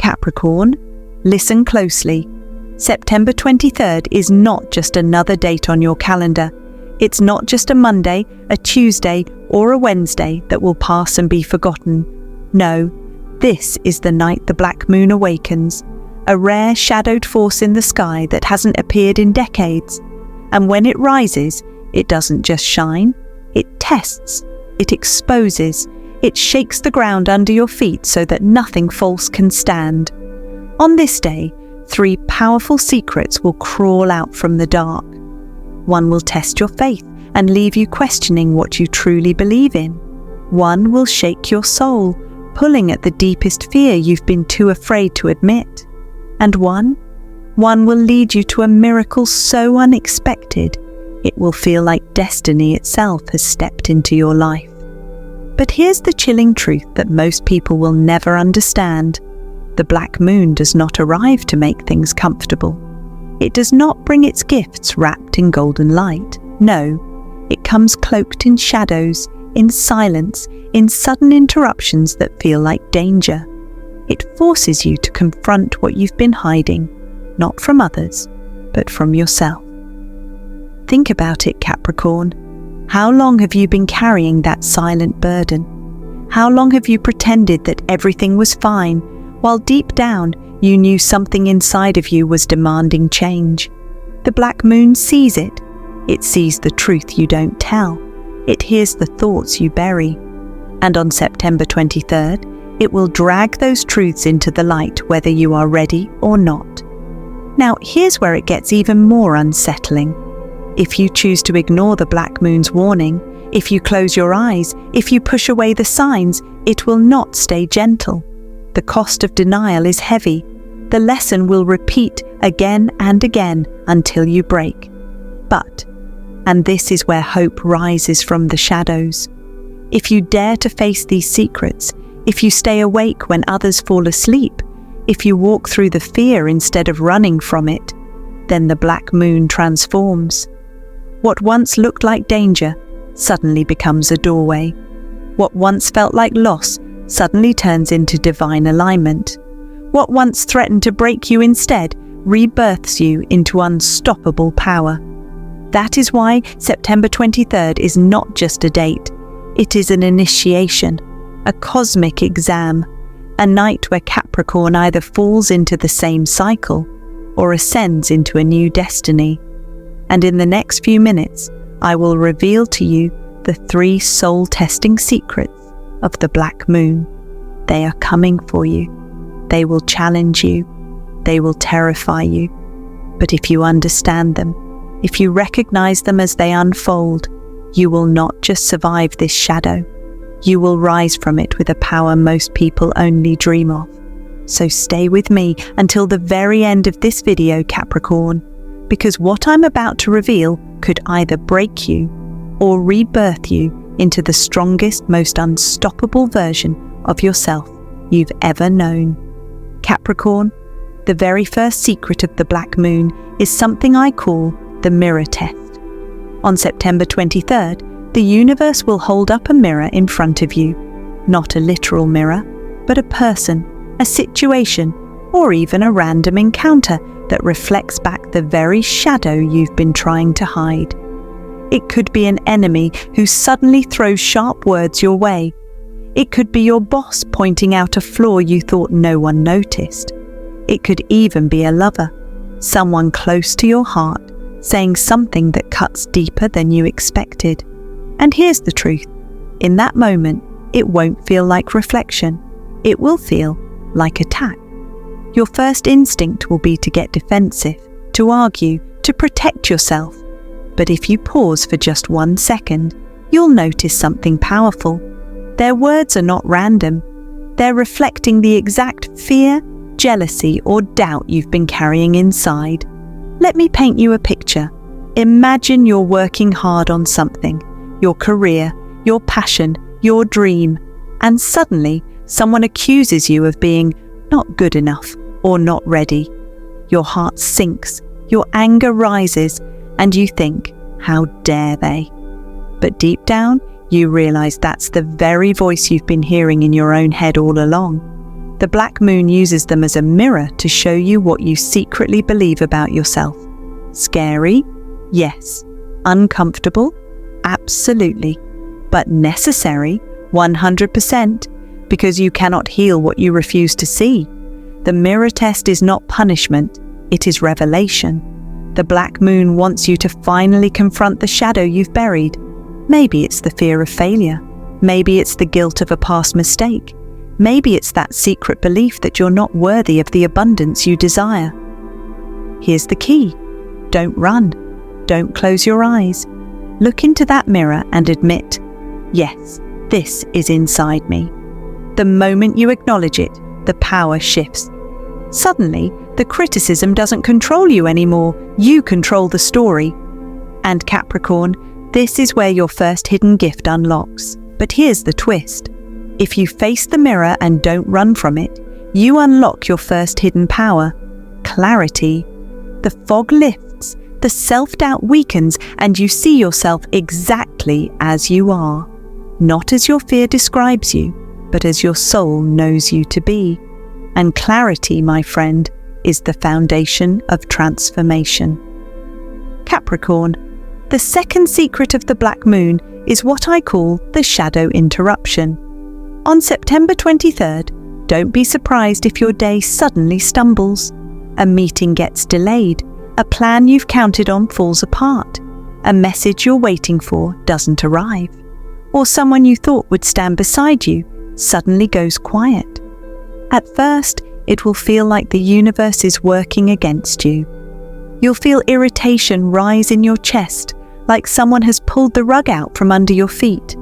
Capricorn, listen closely. September 23rd is not just another date on your calendar. It's not just a Monday, a Tuesday, or a Wednesday that will pass and be forgotten. No, this is the night the Black Moon awakens, a rare shadowed force in the sky that hasn't appeared in decades. And when it rises, it doesn't just shine, it tests, it exposes, it shakes the ground under your feet so that nothing false can stand. On this day, 3 powerful secrets will crawl out from the dark. One will test your faith and leave you questioning what you truly believe in. One will shake your soul, pulling at the deepest fear you've been too afraid to admit. And one will lead you to a miracle so unexpected, it will feel like destiny itself has stepped into your life. But here's the chilling truth that most people will never understand. The Black Moon does not arrive to make things comfortable. It does not bring its gifts wrapped in golden light. No, it comes cloaked in shadows, in silence, in sudden interruptions that feel like danger. It forces you to confront what you've been hiding, not from others, but from yourself. Think about it, Capricorn. How long have you been carrying that silent burden? How long have you pretended that everything was fine, while deep down you knew something inside of you was demanding change? The Black Moon sees it. It sees the truth you don't tell. It hears the thoughts you bury. And on September 23rd, it will drag those truths into the light whether you are ready or not. Now, here's where it gets even more unsettling. If you choose to ignore the Black Moon's warning, if you close your eyes, if you push away the signs, it will not stay gentle. The cost of denial is heavy. The lesson will repeat again and again until you break. But, and this is where hope rises from the shadows, if you dare to face these secrets, if you stay awake when others fall asleep, if you walk through the fear instead of running from it, then the Black Moon transforms. What once looked like danger suddenly becomes a doorway. What once felt like loss suddenly turns into divine alignment. What once threatened to break you instead rebirths you into unstoppable power. That is why September 23rd is not just a date. It is an initiation, a cosmic exam, a night where Capricorn either falls into the same cycle or ascends into a new destiny. And in the next few minutes, I will reveal to you the 3 soul-testing secrets of the Black Moon. They are coming for you. They will challenge you. They will terrify you. But if you understand them, if you recognize them as they unfold, you will not just survive this shadow. You will rise from it with a power most people only dream of. So stay with me until the very end of this video, Capricorn, because what I'm about to reveal could either break you or rebirth you into the strongest, most unstoppable version of yourself you've ever known. Capricorn, the very first secret of the Black Moon is something I call the mirror test. On September 23rd, the universe will hold up a mirror in front of you. Not a literal mirror, but a person, a situation, or even a random encounter that reflects back the very shadow you've been trying to hide. It could be an enemy who suddenly throws sharp words your way. It could be your boss pointing out a flaw you thought no one noticed. It could even be a lover, someone close to your heart, saying something that cuts deeper than you expected. And here's the truth. In that moment, it won't feel like reflection. It will feel like attack. Your first instinct will be to get defensive, to argue, to protect yourself. But if you pause for just 1 second, you'll notice something powerful. Their words are not random. They're reflecting the exact fear, jealousy, or doubt you've been carrying inside. Let me paint you a picture. Imagine you're working hard on something, your career, your passion, your dream, and suddenly someone accuses you of being not good enough or not ready. Your heart sinks, your anger rises, and you think, how dare they? But deep down, you realize that's the very voice you've been hearing in your own head all along. The black moon uses them as a mirror to show you what you secretly believe about yourself. Scary? Yes. Uncomfortable? Absolutely. But necessary? 100%, because you cannot heal what you refuse to see. The mirror test is not punishment, it is revelation. The black moon wants you to finally confront the shadow you've buried. Maybe it's the fear of failure. Maybe it's the guilt of a past mistake. Maybe it's that secret belief that you're not worthy of the abundance you desire. Here's the key. Don't run. Don't close your eyes. Look into that mirror and admit, yes, this is inside me. The moment you acknowledge it, the power shifts. Suddenly, the criticism doesn't control you anymore. You control the story. And Capricorn, this is where your first hidden gift unlocks. But here's the twist. If you face the mirror and don't run from it, you unlock your first hidden power, clarity. The fog lifts, the self-doubt weakens, and you see yourself exactly as you are. Not as your fear describes you, but as your soul knows you to be. And clarity, my friend, is the foundation of transformation. Capricorn, the second secret of the black moon is what I call the shadow interruption. On September 23rd, don't be surprised if your day suddenly stumbles. A meeting gets delayed, a plan you've counted on falls apart, a message you're waiting for doesn't arrive, or someone you thought would stand beside you suddenly goes quiet. At first, it will feel like the universe is working against you. You'll feel irritation rise in your chest, like someone has pulled the rug out from under your feet.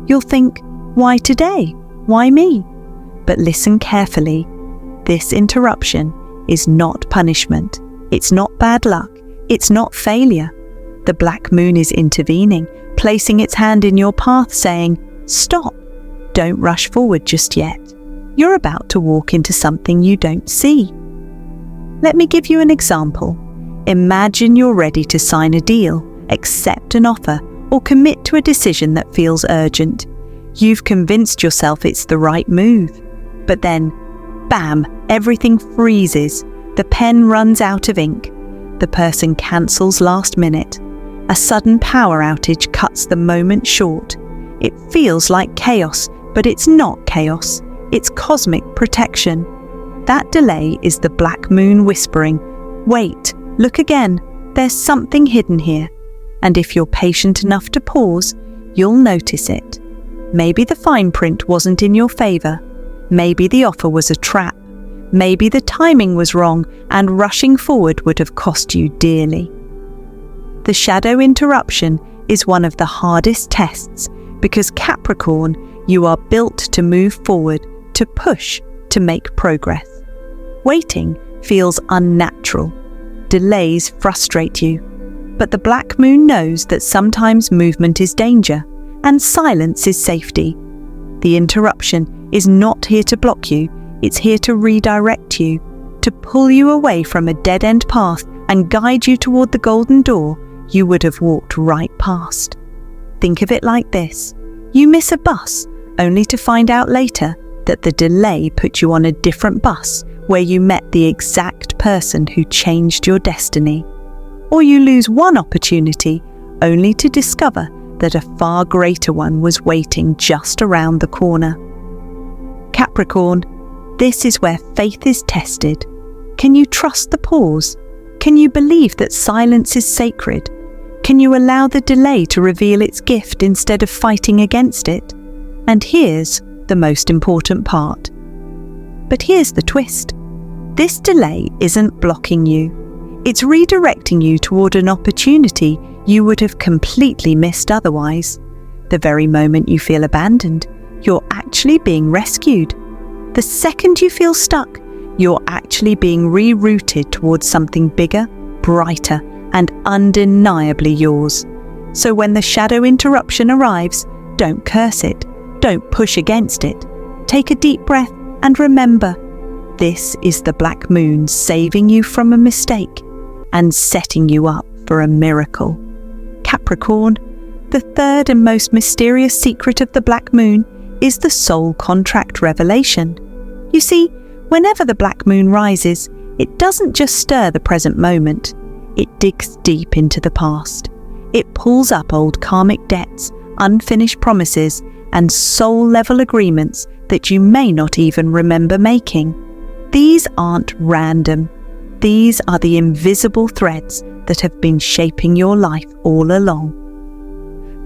You'll think, why today? Why me? But listen carefully. This interruption is not punishment. It's not bad luck. It's not failure. The black moon is intervening, placing its hand in your path saying, stop. Don't rush forward just yet. You're about to walk into something you don't see. Let me give you an example. Imagine you're ready to sign a deal, accept an offer, or commit to a decision that feels urgent. You've convinced yourself it's the right move. But then, bam, everything freezes. The pen runs out of ink. The person cancels last minute. A sudden power outage cuts the moment short. It feels like chaos, but it's not chaos. It's cosmic protection. That delay is the black moon whispering, wait, look again, there's something hidden here. And if you're patient enough to pause, you'll notice it. Maybe the fine print wasn't in your favor. Maybe the offer was a trap. Maybe the timing was wrong and rushing forward would have cost you dearly. The shadow interruption is one of the hardest tests because Capricorn, you are built to move forward, to push, to make progress. Waiting feels unnatural. Delays frustrate you. But the black moon knows that sometimes movement is danger and silence is safety. The interruption is not here to block you, it's here to redirect you, to pull you away from a dead-end path and guide you toward the golden door you would have walked right past. Think of it like this. You miss a bus, only to find out later that the delay put you on a different bus where you met the exact person who changed your destiny. Or you lose one opportunity, only to discover that a far greater one was waiting just around the corner. Capricorn, this is where faith is tested. Can you trust the pause? Can you believe that silence is sacred? Can you allow the delay to reveal its gift instead of fighting against it? And here's the most important part. But here's the twist. This delay isn't blocking you. It's redirecting you toward an opportunity you would have completely missed otherwise. The very moment you feel abandoned, you're actually being rescued. The second you feel stuck, you're actually being rerouted towards something bigger, brighter, and undeniably yours. So when the shadow interruption arrives, don't curse it. Don't push against it. Take a deep breath and remember, this is the black moon saving you from a mistake and setting you up for a miracle. Capricorn, the third and most mysterious secret of the black moon is the soul contract revelation. You see, whenever the black moon rises, it doesn't just stir the present moment. It digs deep into the past. It pulls up old karmic debts, unfinished promises, and soul-level agreements that you may not even remember making. These aren't random. These are the invisible threads that have been shaping your life all along.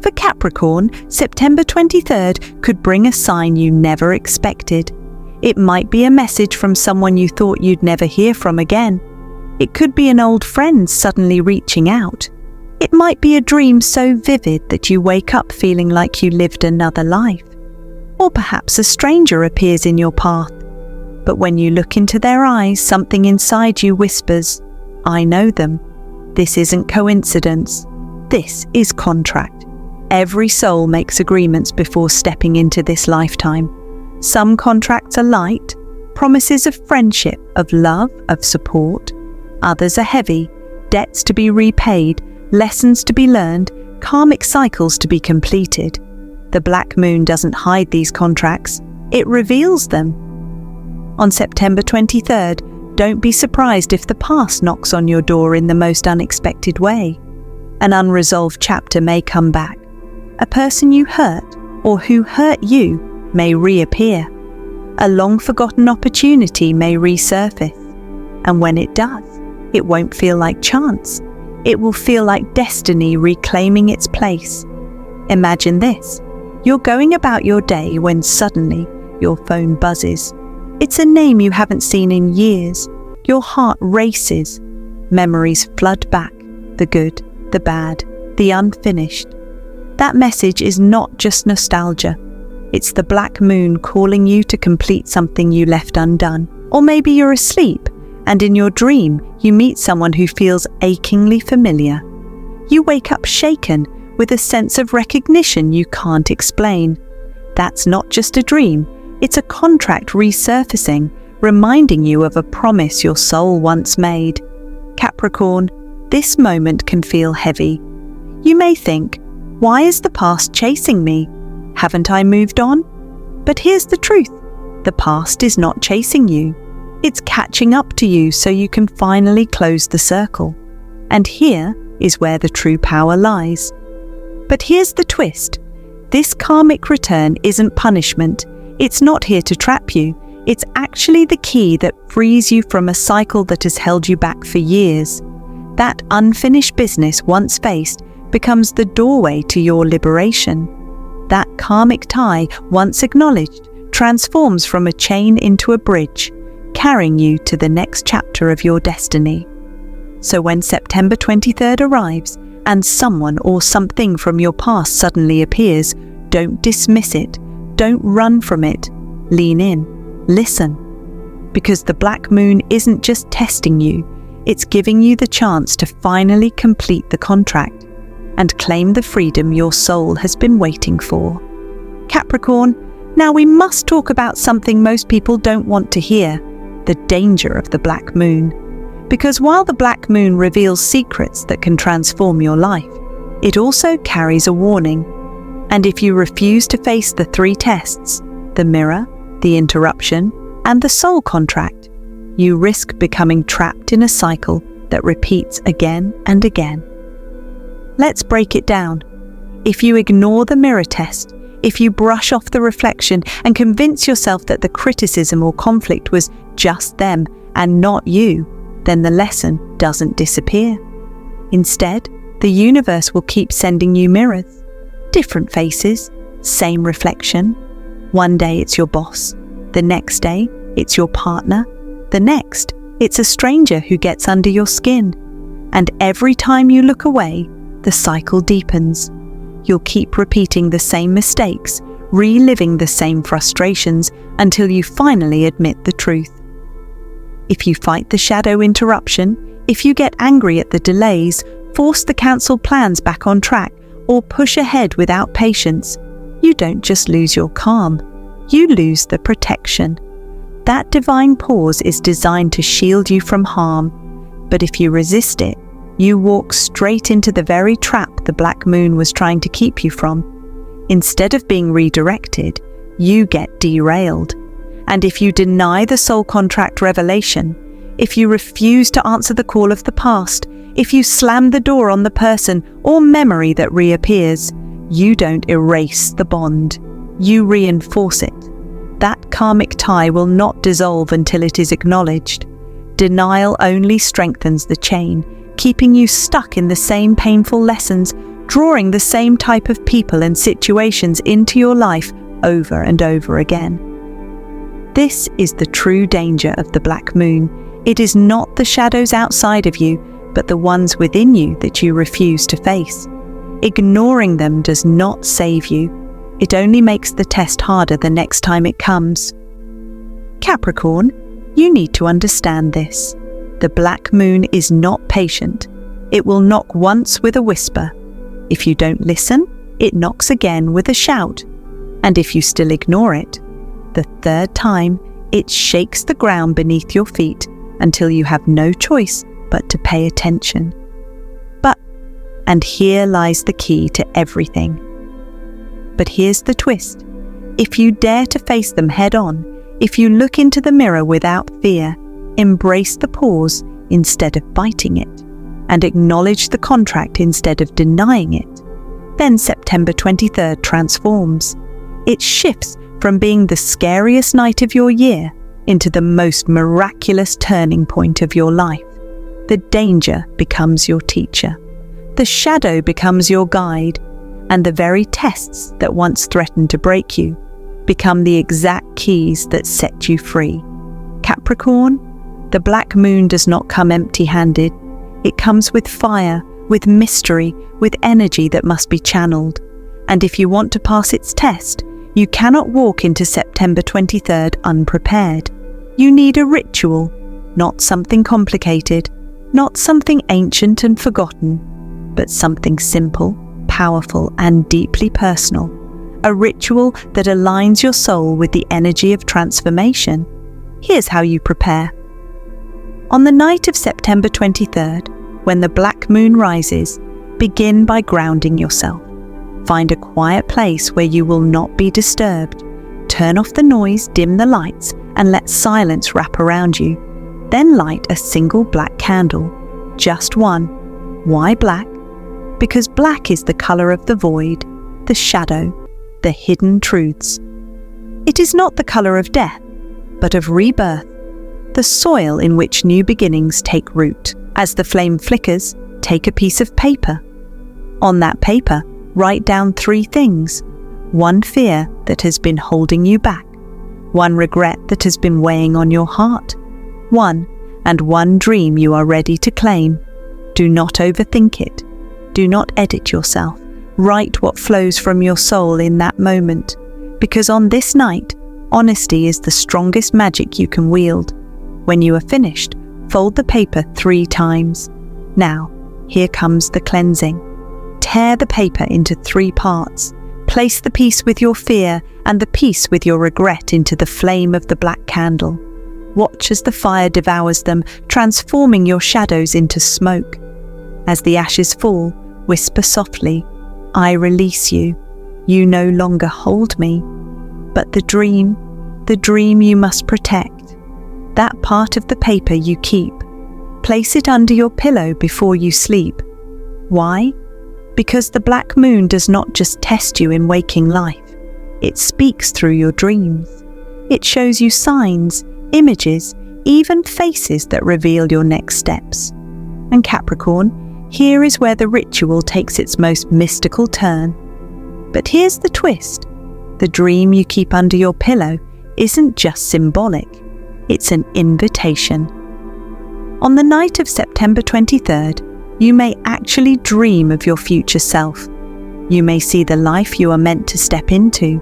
For Capricorn, September 23rd could bring a sign you never expected. It might be a message from someone you thought you'd never hear from again. It could be an old friend suddenly reaching out. It might be a dream so vivid that you wake up feeling like you lived another life. Or perhaps a stranger appears in your path. But when you look into their eyes, something inside you whispers, "I know them. This isn't coincidence. This is contract." Every soul makes agreements before stepping into this lifetime. Some contracts are light, promises of friendship, of love, of support. Others are heavy, debts to be repaid, lessons to be learned, karmic cycles to be completed. The black moon doesn't hide these contracts, it reveals them. On September 23rd, don't be surprised if the past knocks on your door in the most unexpected way. An unresolved chapter may come back. A person you hurt or who hurt you may reappear. A long-forgotten opportunity may resurface. And when it does, it won't feel like chance. It will feel like destiny reclaiming its place. Imagine this. You're going about your day when suddenly your phone buzzes. It's a name you haven't seen in years. Your heart races. Memories flood back. The good, the bad, the unfinished. That message is not just nostalgia. It's the black moon calling you to complete something you left undone. Or maybe you're asleep, and in your dream, you meet someone who feels achingly familiar. You wake up shaken with a sense of recognition you can't explain. That's not just a dream, it's a contract resurfacing, reminding you of a promise your soul once made. Capricorn, this moment can feel heavy. You may think, why is the past chasing me? Haven't I moved on? But here's the truth. The past is not chasing you. It's catching up to you so you can finally close the circle. And here is where the true power lies. But here's the twist. This karmic return isn't punishment. It's not here to trap you. It's actually the key that frees you from a cycle that has held you back for years. That unfinished business once faced becomes the doorway to your liberation. That karmic tie, once acknowledged, transforms from a chain into a bridge, carrying you to the next chapter of your destiny. So when September 23rd arrives and someone or something from your past suddenly appears, don't dismiss it, don't run from it, lean in, listen. Because the black moon isn't just testing you, it's giving you the chance to finally complete the contract and claim the freedom your soul has been waiting for. Capricorn, now we must talk about something most people don't want to hear, the danger of the black moon. Because while the black moon reveals secrets that can transform your life, it also carries a warning. And if you refuse to face the 3 tests, the mirror, the interruption, and the soul contract, you risk becoming trapped in a cycle that repeats again and again. Let's break it down. If you ignore the mirror test, if you brush off the reflection and convince yourself that the criticism or conflict was just them and not you, then the lesson doesn't disappear. Instead, the universe will keep sending you mirrors. Different faces, same reflection. One day it's your boss. The next day, it's your partner. The next, it's a stranger who gets under your skin. And every time you look away, the cycle deepens. You'll keep repeating the same mistakes, reliving the same frustrations until you finally admit the truth. If you fight the shadow interruption, if you get angry at the delays, force the cancelled plans back on track, or push ahead without patience, you don't just lose your calm, you lose the protection. That divine pause is designed to shield you from harm, but if you resist it, you walk straight into the very trap the black moon was trying to keep you from. Instead of being redirected, you get derailed. And if you deny the soul contract revelation, if you refuse to answer the call of the past, if you slam the door on the person or memory that reappears, you don't erase the bond. You reinforce it. That karmic tie will not dissolve until it is acknowledged. Denial only strengthens the chain, keeping you stuck in the same painful lessons, drawing the same type of people and situations into your life over and over again. This is the true danger of the black moon. It is not the shadows outside of you, but the ones within you that you refuse to face. Ignoring them does not save you. It only makes the test harder the next time it comes. Capricorn, you need to understand this. The black moon is not patient. It will knock once with a whisper. If you don't listen, it knocks again with a shout. And if you still ignore it, the third time, it shakes the ground beneath your feet until you have no choice but to pay attention. And here lies the key to everything. But here's the twist. If you dare to face them head on, if you look into the mirror without fear, embrace the pause instead of fighting it, and acknowledge the contract instead of denying it, then September 23rd transforms. It shifts from being the scariest night of your year into the most miraculous turning point of your life. The danger becomes your teacher. The shadow becomes your guide, and the very tests that once threatened to break you become the exact keys that set you free. Capricorn, the black moon does not come empty-handed. It comes with fire, with mystery, with energy that must be channeled. And if you want to pass its test, you cannot walk into September 23rd unprepared. You need a ritual, not something complicated, not something ancient and forgotten, but something simple, powerful, and deeply personal. A ritual that aligns your soul with the energy of transformation. Here's how you prepare. On the night of September 23rd, when the black moon rises, begin by grounding yourself. Find a quiet place where you will not be disturbed. Turn off the noise, dim the lights, and let silence wrap around you. Then light a single black candle. Just one. Why black? Because black is the color of the void, the shadow, the hidden truths. It is not the color of death, but of rebirth, the soil in which new beginnings take root. As the flame flickers, take a piece of paper. On that paper, write down 3 things. 1 fear that has been holding you back. 1 regret that has been weighing on your heart. 1 dream you are ready to claim. Do not overthink it. Do not edit yourself. Write what flows from your soul in that moment, because on this night, honesty is the strongest magic you can wield. When you are finished, fold the paper 3 times. Now, here comes the cleansing. Tear the paper into 3 parts. Place the piece with your fear and the piece with your regret into the flame of the black candle. Watch as the fire devours them, transforming your shadows into smoke. As the ashes fall, whisper softly, "I release you. You no longer hold me." But the dream you must protect. That part of the paper you keep. Place it under your pillow before you sleep. Why? Because the black moon does not just test you in waking life. It speaks through your dreams. It shows you signs, images, even faces that reveal your next steps. And Capricorn, here is where the ritual takes its most mystical turn. But here's the twist. The dream you keep under your pillow isn't just symbolic. It's an invitation. On the night of September 23rd, you may actually dream of your future self. You may see the life you are meant to step into.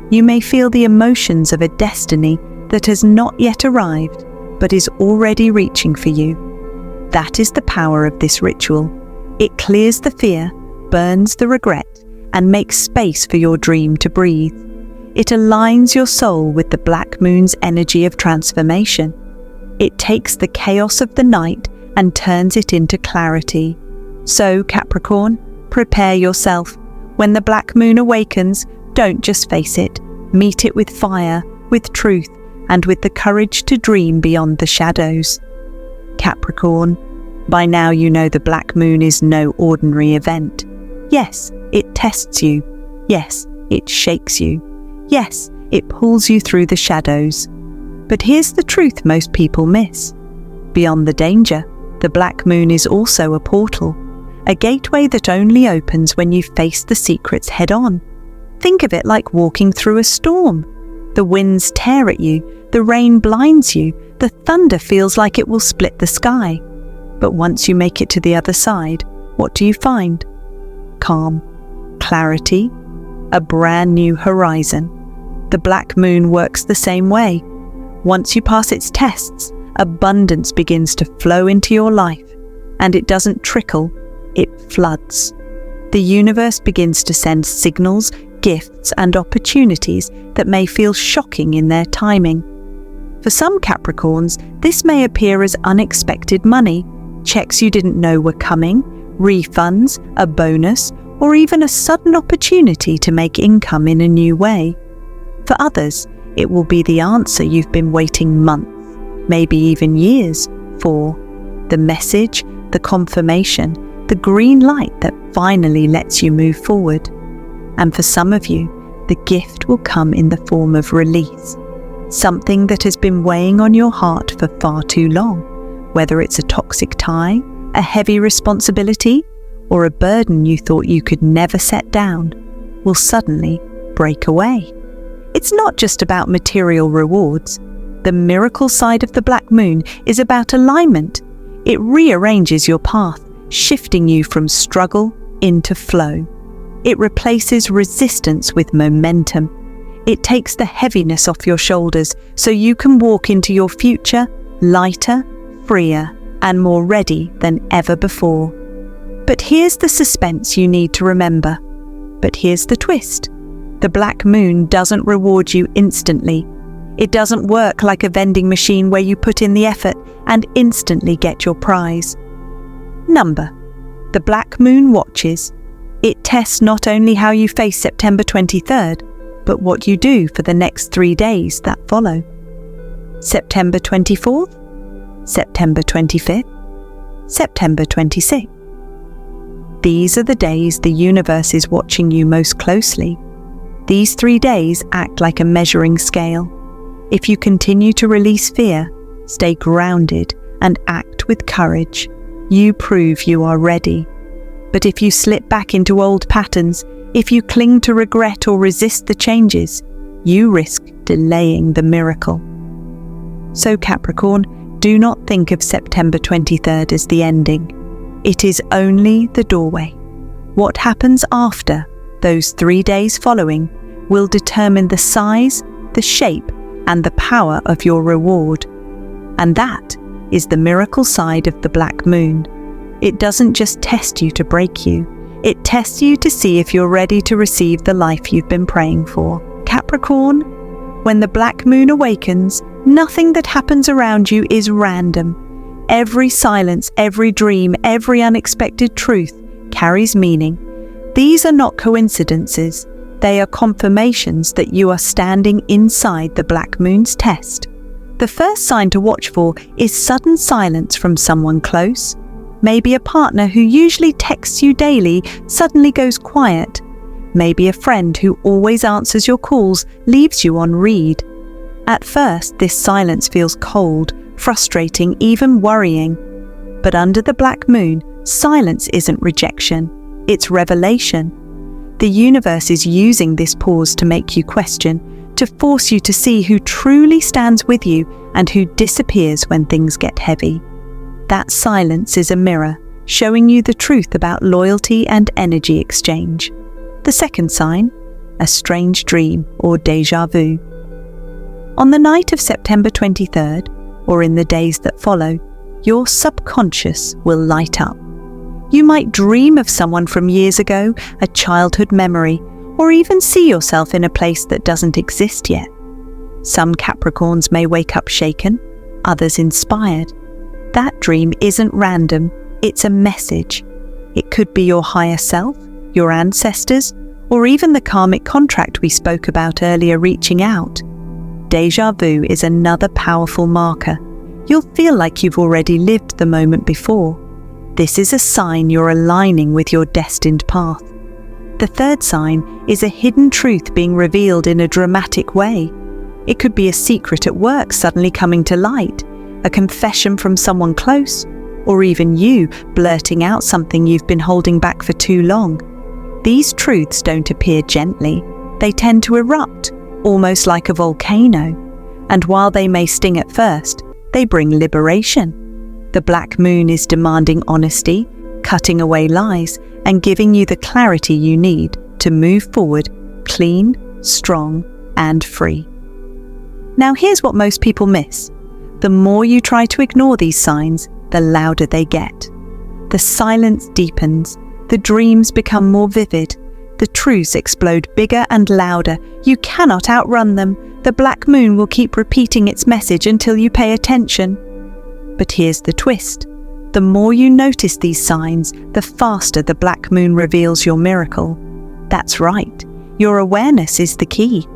You may feel the emotions of a destiny that has not yet arrived, but is already reaching for you. That is the power of this ritual. It clears the fear, burns the regret, and makes space for your dream to breathe. It aligns your soul with the black moon's energy of transformation. It takes the chaos of the night and turns it into clarity. So, Capricorn, prepare yourself. When the black moon awakens, don't just face it. Meet it with fire, with truth, and with the courage to dream beyond the shadows. Capricorn, by now you know the Black Moon is no ordinary event. Yes, it tests you. Yes, it shakes you. Yes, it pulls you through the shadows. But here's the truth most people miss. Beyond the danger, the Black Moon is also a portal, a gateway that only opens when you face the secrets head-on. Think of it like walking through a storm. The winds tear at you, the rain blinds you, the thunder feels like it will split the sky. But once you make it to the other side, what do you find? Calm, clarity, a brand new horizon. The Black Moon works the same way. Once you pass its tests, abundance begins to flow into your life, and it doesn't trickle, it floods. The universe begins to send signals, gifts, and opportunities that may feel shocking in their timing. For some Capricorns, this may appear as unexpected money, checks you didn't know were coming, refunds, a bonus, or even a sudden opportunity to make income in a new way. For others, it will be the answer you've been waiting months, maybe even years, for. The message, the confirmation, the green light that finally lets you move forward. And for some of you, the gift will come in the form of release, something that has been weighing on your heart for far too long, whether it's a toxic tie, a heavy responsibility, or a burden you thought you could never set down, will suddenly break away. It's not just about material rewards. The miracle side of the Black Moon is about alignment. It rearranges your path, shifting you from struggle into flow. It replaces resistance with momentum. It takes the heaviness off your shoulders so you can walk into your future lighter, freer, and more ready than ever before. But here's the suspense you need to remember. But here's the twist. The Black Moon doesn't reward you instantly. It doesn't work like a vending machine where you put in the effort and instantly get your prize. Number. The Black Moon watches. It tests not only how you face September 23rd, but what you do for the next 3 days that follow. September 24th, September 25th, September 26th. These are the days the universe is watching you most closely. These 3 days act like a measuring scale. If you continue to release fear, stay grounded, and act with courage, you prove you are ready. But if you slip back into old patterns, if you cling to regret or resist the changes, you risk delaying the miracle. So Capricorn, do not think of September 23rd as the ending. It is only the doorway. What happens after those 3 days following will determine the size, the shape, and the power of your reward. And that is the miracle side of the Black Moon. It doesn't just test you to break you. It tests you to see if you're ready to receive the life you've been praying for. Capricorn, when the Black Moon awakens, nothing that happens around you is random. Every silence, every dream, every unexpected truth carries meaning. These are not coincidences. They are confirmations that you are standing inside the Black Moon's test. The first sign to watch for is sudden silence from someone close. Maybe a partner who usually texts you daily suddenly goes quiet. Maybe a friend who always answers your calls leaves you on read. At first, this silence feels cold, frustrating, even worrying. But under the Black Moon, silence isn't rejection, it's revelation. The universe is using this pause to make you question, to force you to see who truly stands with you and who disappears when things get heavy. That silence is a mirror, showing you the truth about loyalty and energy exchange. The second sign, a strange dream or déjà vu. On the night of September 23rd, or in the days that follow, your subconscious will light up. You might dream of someone from years ago, a childhood memory, or even see yourself in a place that doesn't exist yet. Some Capricorns may wake up shaken, others inspired. That dream isn't random, it's a message. It could be your higher self, your ancestors, or even the karmic contract we spoke about earlier reaching out. Déjà vu is another powerful marker. You'll feel like you've already lived the moment before. This is a sign you're aligning with your destined path. The third sign is a hidden truth being revealed in a dramatic way. It could be a secret at work suddenly coming to light, a confession from someone close, or even you blurting out something you've been holding back for too long. These truths don't appear gently. They tend to erupt, almost like a volcano. And while they may sting at first, they bring liberation. The Black Moon is demanding honesty, cutting away lies, and giving you the clarity you need to move forward clean, strong, and free. Now here's what most people miss. The more you try to ignore these signs, the louder they get. The silence deepens, the dreams become more vivid, the truths explode bigger and louder. You cannot outrun them. The Black Moon will keep repeating its message until you pay attention. But here's the twist. The more you notice these signs, the faster the Black Moon reveals your miracle. That's right, your awareness is the key.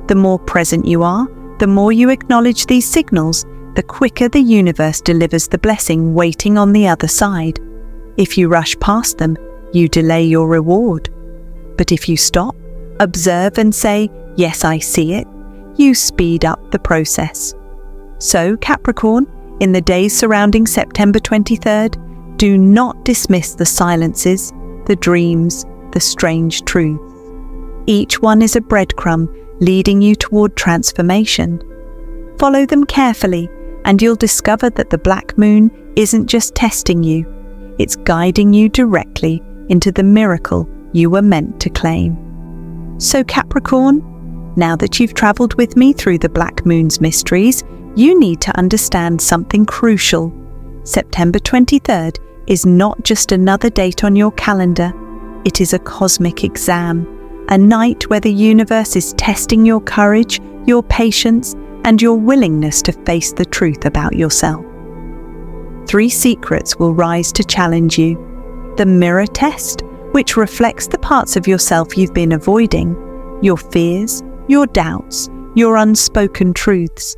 The more present you are, the more you acknowledge these signals, the quicker the universe delivers the blessing waiting on the other side. If you rush past them, you delay your reward. But if you stop, observe and say, "Yes, I see it," you speed up the process. So, Capricorn, in the days surrounding September 23rd, do not dismiss the silences, the dreams, the strange truths. Each one is a breadcrumb leading you toward transformation. Follow them carefully, and you'll discover that the Black Moon isn't just testing you, it's guiding you directly into the miracle you were meant to claim. So Capricorn, now that you've travelled with me through the Black Moon's mysteries, you need to understand something crucial. September 23rd is not just another date on your calendar, it is a cosmic exam, a night where the universe is testing your courage, your patience, and your willingness to face the truth about yourself. 3 secrets will rise to challenge you. The mirror test, which reflects the parts of yourself you've been avoiding, your fears, your doubts, your unspoken truths.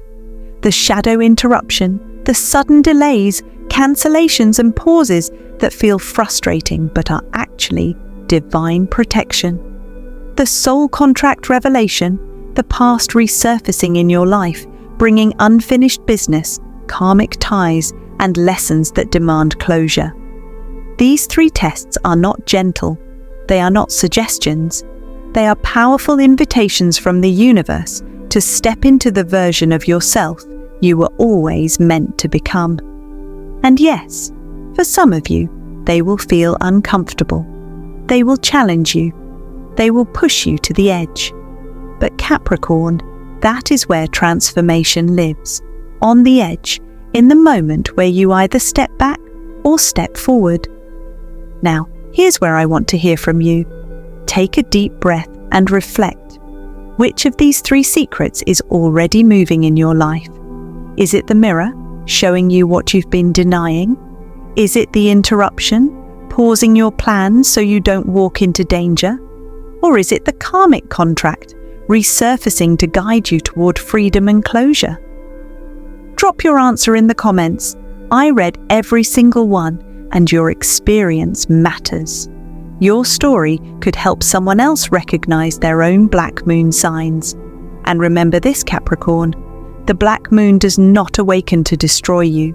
The shadow interruption, the sudden delays, cancellations and pauses that feel frustrating but are actually divine protection. The soul contract revelation, the past resurfacing in your life, bringing unfinished business, karmic ties, and lessons that demand closure. These 3 tests are not gentle, they are not suggestions, they are powerful invitations from the universe to step into the version of yourself you were always meant to become. And yes, for some of you, they will feel uncomfortable. They will challenge you. They will push you to the edge. But Capricorn, that is where transformation lives, on the edge, in the moment where you either step back or step forward. Now, here's where I want to hear from you. Take a deep breath and reflect. Which of these 3 secrets is already moving in your life? Is it the mirror, showing you what you've been denying? Is it the interruption, pausing your plans so you don't walk into danger? Or is it the karmic contract, resurfacing to guide you toward freedom and closure? Drop your answer in the comments. I read every single one, and your experience matters. Your story could help someone else recognize their own Black Moon signs. And remember this, Capricorn, the Black Moon does not awaken to destroy you.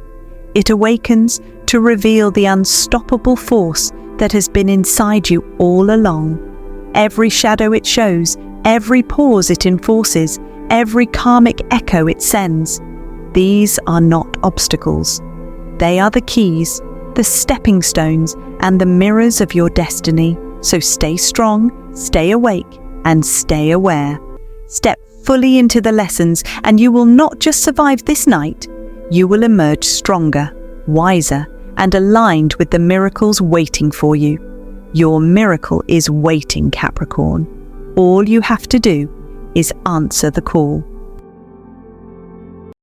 It awakens to reveal the unstoppable force that has been inside you all along. Every shadow it shows, every pause it enforces, every karmic echo it sends. These are not obstacles. They are the keys, the stepping stones, and the mirrors of your destiny. So stay strong, stay awake, and stay aware. Step fully into the lessons, and you will not just survive this night, you will emerge stronger, wiser, and aligned with the miracles waiting for you. Your miracle is waiting, Capricorn. All you have to do is answer the call.